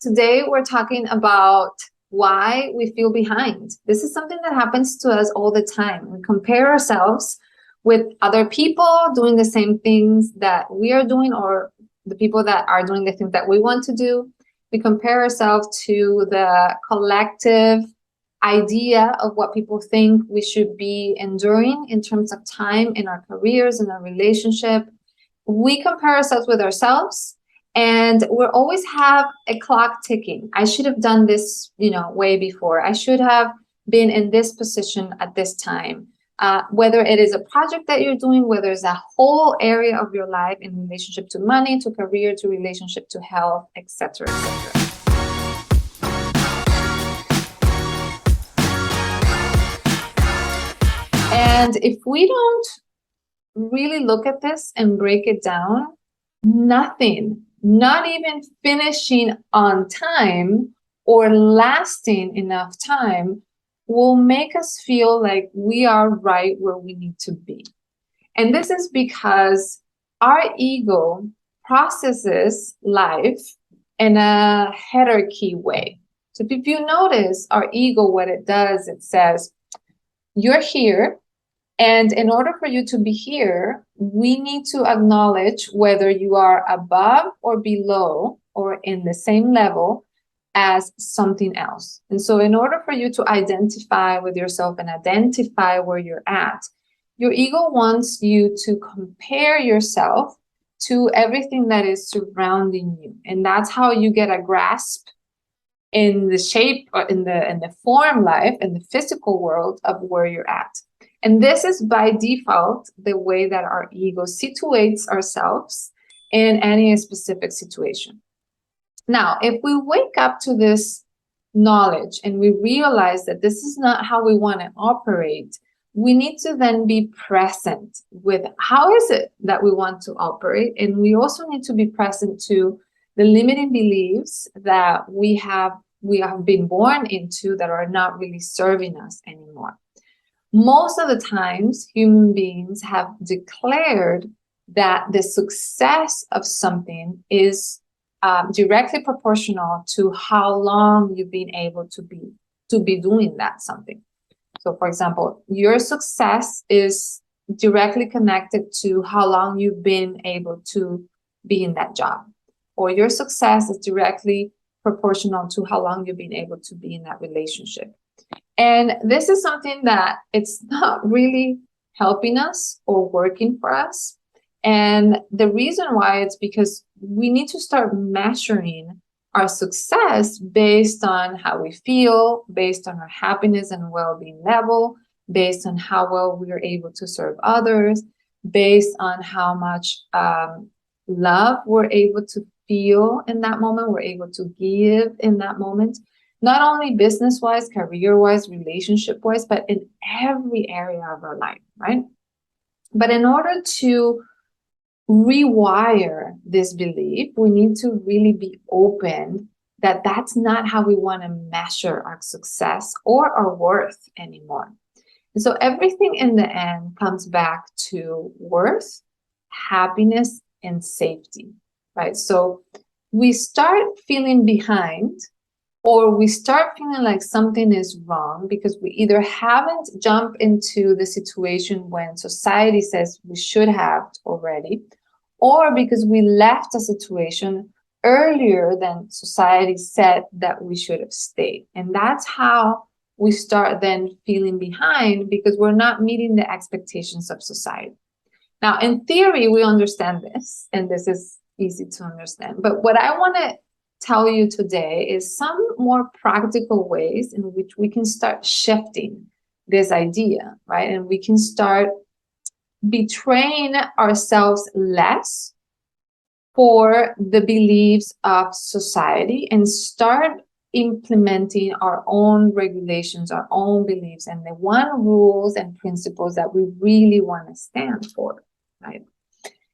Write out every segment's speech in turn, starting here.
Today we're talking about why we feel behind. This is something that happens to us all the time. We compare ourselves with other people doing the same things that we are doing, or the people that are doing the things that we want to do. We compare ourselves to the collective idea of what people think we should be enduring in terms of time in our careers, in our relationship. We compare ourselves with ourselves, and we always have a clock ticking. I should have done this, way before. I should have been in this position at this time. Whether it is a project that you're doing, whether it's a whole area of your life in relationship to money, to career, to relationship to health, etc., etc. And if we don't really look at this and break it down, nothing, not even finishing on time or lasting enough time, will make us feel like we are right where we need to be. And this is because our ego processes life in a hierarchy way. So if you notice our ego, what it does, it says, you're here, and in order for you to be here, we need to acknowledge whether you are above or below or in the same level as something else. And so in order for you to identify with yourself and identify where you're at, your ego wants you to compare yourself to everything that is surrounding you. And that's how you get a grasp in the shape or in the form life, in the physical world of where you're at. And this is by default the way that our ego situates ourselves in any specific situation. Now, if we wake up to this knowledge and we realize that this is not how we want to operate, we need to then be present with how is it that we want to operate. And we also need to be present to the limiting beliefs that we have been born into that are not really serving us anymore. Most of the times, human beings have declared that the success of something is directly proportional to how long you've been able to be doing that something. So, for example, your success is directly connected to how long you've been able to be in that job, or your success is directly proportional to how long you've been able to be in that relationship. And this is something that it's not really helping us or working for us. And the reason why it's because we need to start measuring our success based on how we feel, based on our happiness and well-being level, based on how well we are able to serve others, based on how much love we're able to feel in that moment, we're able to give in that moment. Not only business-wise, career-wise, relationship-wise, but in every area of our life, right? But in order to rewire this belief, we need to really be open that that's not how we want to measure our success or our worth anymore. And so everything in the end comes back to worth, happiness, and safety, right? So we start feeling behind, or we start feeling like something is wrong because we either haven't jumped into the situation when society says we should have already, or because we left a situation earlier than society said that we should have stayed. And that's how we start then feeling behind, because we're not meeting the expectations of society. Now, in theory, we understand this, and this is easy to understand. But what I want to tell you today is some more practical ways in which we can start shifting this idea, right? And we can start betraying ourselves less for the beliefs of society and start implementing our own regulations, our own beliefs, and the one rules and principles that we really want to stand for, right?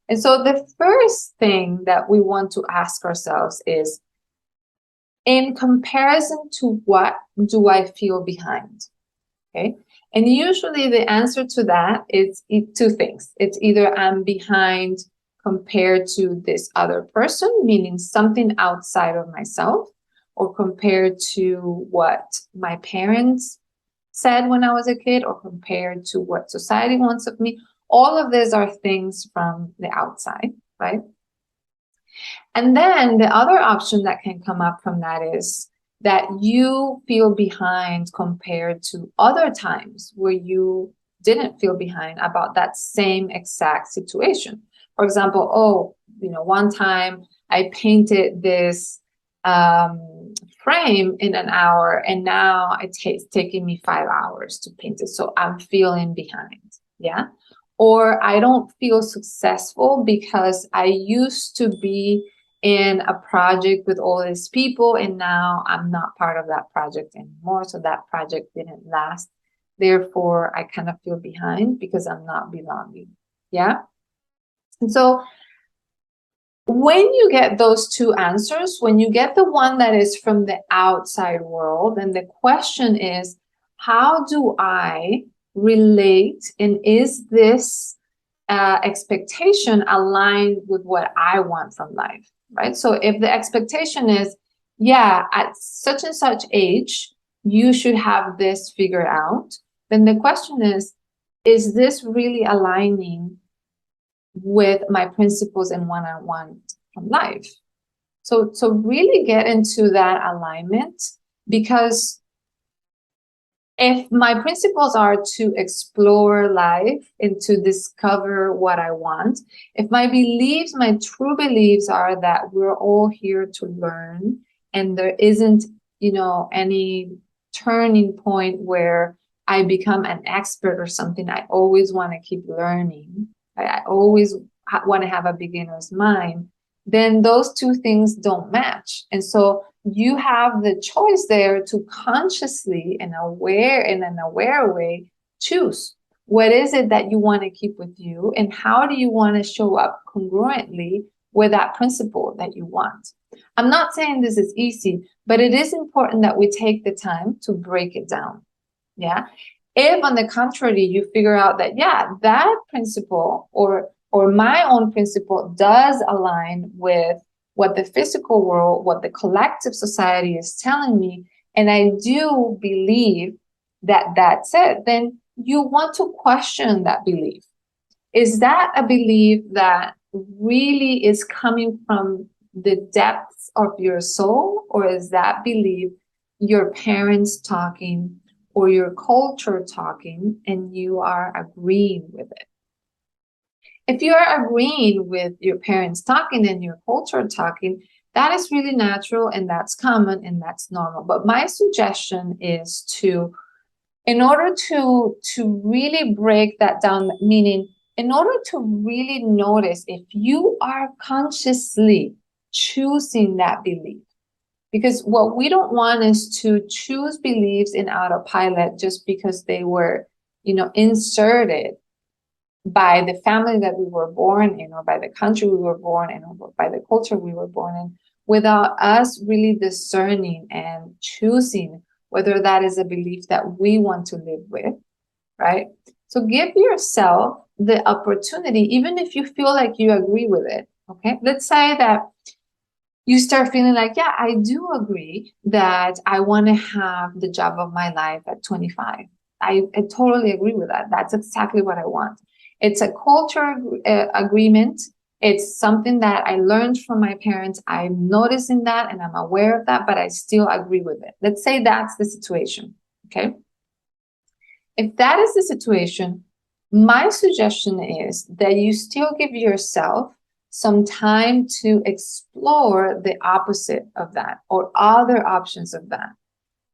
And so the first thing that we want to ask ourselves is, in comparison to what do I feel behind? Okay. And usually the answer to that is two things. It's either I'm behind compared to this other person, meaning something outside of myself, or compared to what my parents said when I was a kid, or compared to what society wants of me. All of these are things from the outside, right? And then the other option that can come up from that is that you feel behind compared to other times where you didn't feel behind about that same exact situation. For example, oh, one time I painted this frame in an hour, and now it's taking me 5 hours to paint it. So I'm feeling behind. Yeah. Or I don't feel successful because I used to be in a project with all these people, and now I'm not part of that project anymore. So that project didn't last. Therefore, I kind of feel behind because I'm not belonging. Yeah. And so when you get those two answers, when you get the one that is from the outside world, and the question is, how do I relate? And is this expectation aligned with what I want from life, right? So if the expectation is, yeah, at such and such age, you should have this figured out, then the question is this really aligning with my principles and what I want from life? So really get into that alignment, because if my principles are to explore life and to discover what I want, if my beliefs, my true beliefs are that we're all here to learn, and there isn't, any turning point where I become an expert or something, I always want to keep learning. I always want to have a beginner's mind, then those two things don't match. And so you have the choice there to consciously and in an aware way, choose what is it that you want to keep with you, and how do you want to show up congruently with that principle that you want. I'm not saying this is easy, but it is important that we take the time to break it down. Yeah. If on the contrary, you figure out that, yeah, that principle or my own principle does align with what the physical world, what the collective society is telling me, and I do believe that that's it, then you want to question that belief. Is that a belief that really is coming from the depths of your soul, or is that belief your parents talking or your culture talking, and you are agreeing with it? If you are agreeing with your parents talking and your culture talking, that is really natural, and that's common, and that's normal. But my suggestion is in order to really break that down, meaning in order to really notice if you are consciously choosing that belief, because what we don't want is to choose beliefs in autopilot just because they were, inserted by the family that we were born in, or by the country we were born in, or by the culture we were born in, without us really discerning and choosing whether that is a belief that we want to live with, right? So give yourself the opportunity, even if you feel like you agree with it, okay? Let's say that you start feeling like, yeah, I do agree that I want to have the job of my life at 25. I totally agree with that. That's exactly what I want. It's a culture agreement. It's something that I learned from my parents. I'm noticing that and I'm aware of that, but I still agree with it. Let's say that's the situation, okay? If that is the situation, my suggestion is that you still give yourself some time to explore the opposite of that, or other options of that.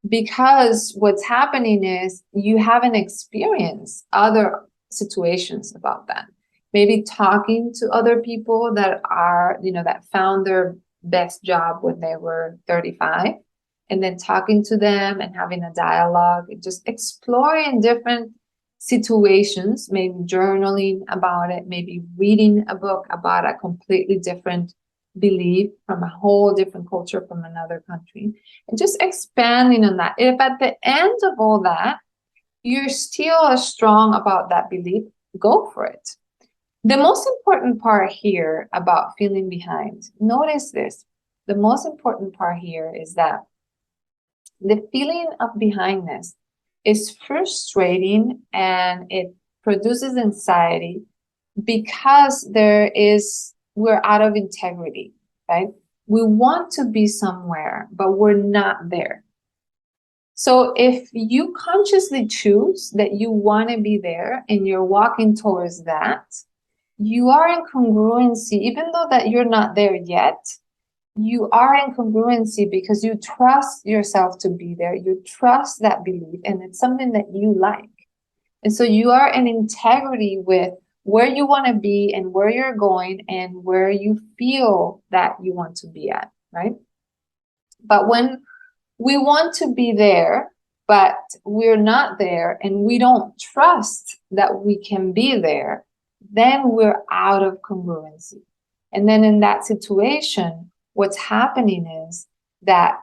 Because what's happening is you haven't experienced other situations about that. Maybe talking to other people that are, that found their best job when they were 35, and then talking to them and having a dialogue, and just exploring different situations, maybe journaling about it, maybe reading a book about a completely different belief from a whole different culture from another country, and just expanding on that. If at the end of all that, you're still strong about that belief, go for it. The most important part here about feeling behind, notice this. The most important part here is that The feeling of behindness is frustrating and it produces anxiety because we're out of integrity, right? We want to be somewhere, but we're not there. So if you consciously choose that you want to be there and you're walking towards that, you are in congruency, even though that you're not there yet. You are in congruency because you trust yourself to be there. You trust that belief, and it's something that you like. And so you are in integrity with where you want to be and where you're going and where you feel that you want to be at, right? But when we want to be there, but we're not there and we don't trust that we can be there, then we're out of congruency. And then in that situation, what's happening is that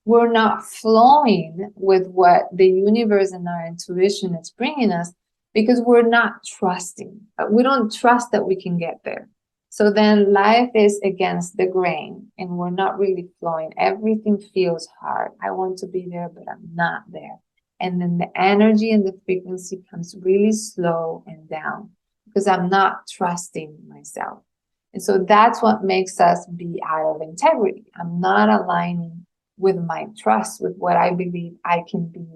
we're not flowing with what the universe and our intuition is bringing us because we're not trusting. We don't trust that we can get there. So then life is against the grain and we're not really flowing. Everything feels hard. I want to be there, but I'm not there. And then the energy and the frequency comes really slow and down because I'm not trusting myself. And so that's what makes us be out of integrity. I'm not aligning with my trust, with what I believe I can be,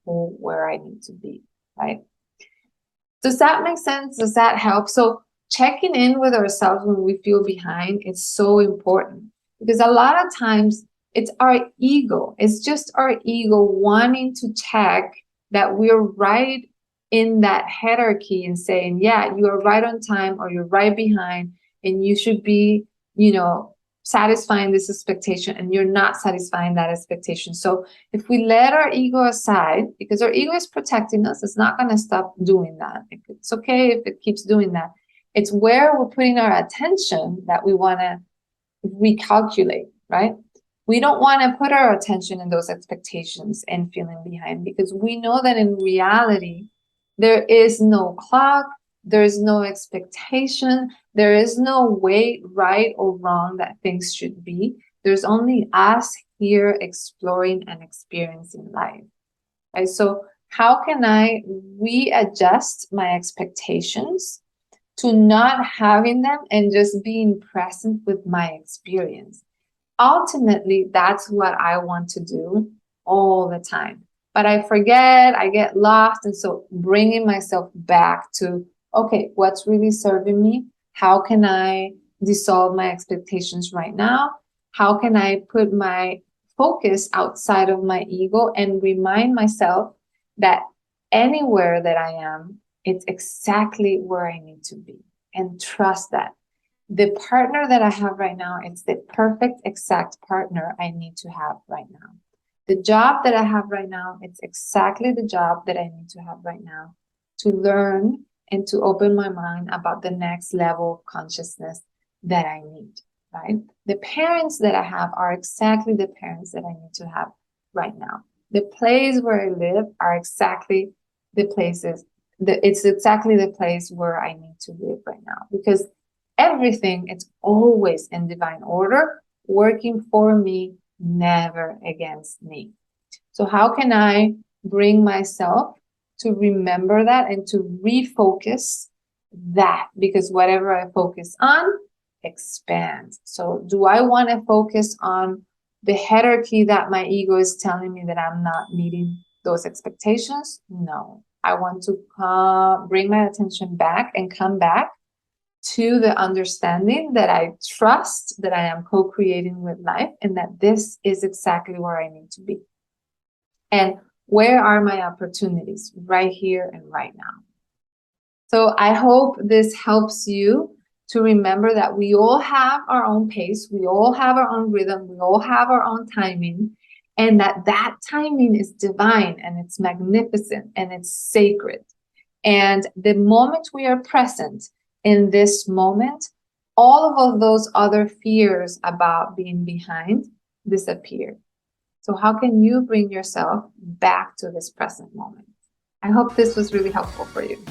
where I need to be, right? Does that make sense? Does that help? So checking in with ourselves when we feel behind is so important because a lot of times it's our ego. It's just our ego wanting to check that we're right in that hierarchy and saying, yeah, you are right on time or you're right behind and you should be, satisfying this expectation and you're not satisfying that expectation. So if we let our ego aside, because our ego is protecting us, it's not going to stop doing that. It's okay if it keeps doing that. It's where we're putting our attention that we want to recalculate, right? We don't want to put our attention in those expectations and feeling behind because we know that in reality, there is no clock, there is no expectation, there is no way right or wrong that things should be. There's only us here exploring and experiencing life. Right? So how can I readjust my expectations to not having them and just being present with my experience? Ultimately, that's what I want to do all the time. But I forget, I get lost. And so bringing myself back to, okay, what's really serving me? How can I dissolve my expectations right now? How can I put my focus outside of my ego and remind myself that anywhere that I am, it's exactly where I need to be, and trust that. The partner that I have right now, it's the perfect exact partner I need to have right now. The job that I have right now, it's exactly the job that I need to have right now to learn and to open my mind about the next level of consciousness that I need, right? The parents that I have are exactly the parents that I need to have right now. The place where I live are exactly the places, it's exactly the place where I need to live right now because everything, it's always in divine order, working for me, never against me. So how can I bring myself to remember that and to refocus that? Because whatever I focus on expands. So do I want to focus on the hierarchy that my ego is telling me that I'm not meeting those expectations? No. I want to bring my attention back and come back to the understanding that I trust that I am co-creating with life and that this is exactly where I need to be. And where are my opportunities? Right here and right now. So I hope this helps you to remember that we all have our own pace, we all have our own rhythm, we all have our own timing, and that timing is divine and it's magnificent and it's sacred. And the moment we are present in this moment, all of those other fears about being behind disappear. So how can you bring yourself back to this present moment? I hope this was really helpful for you.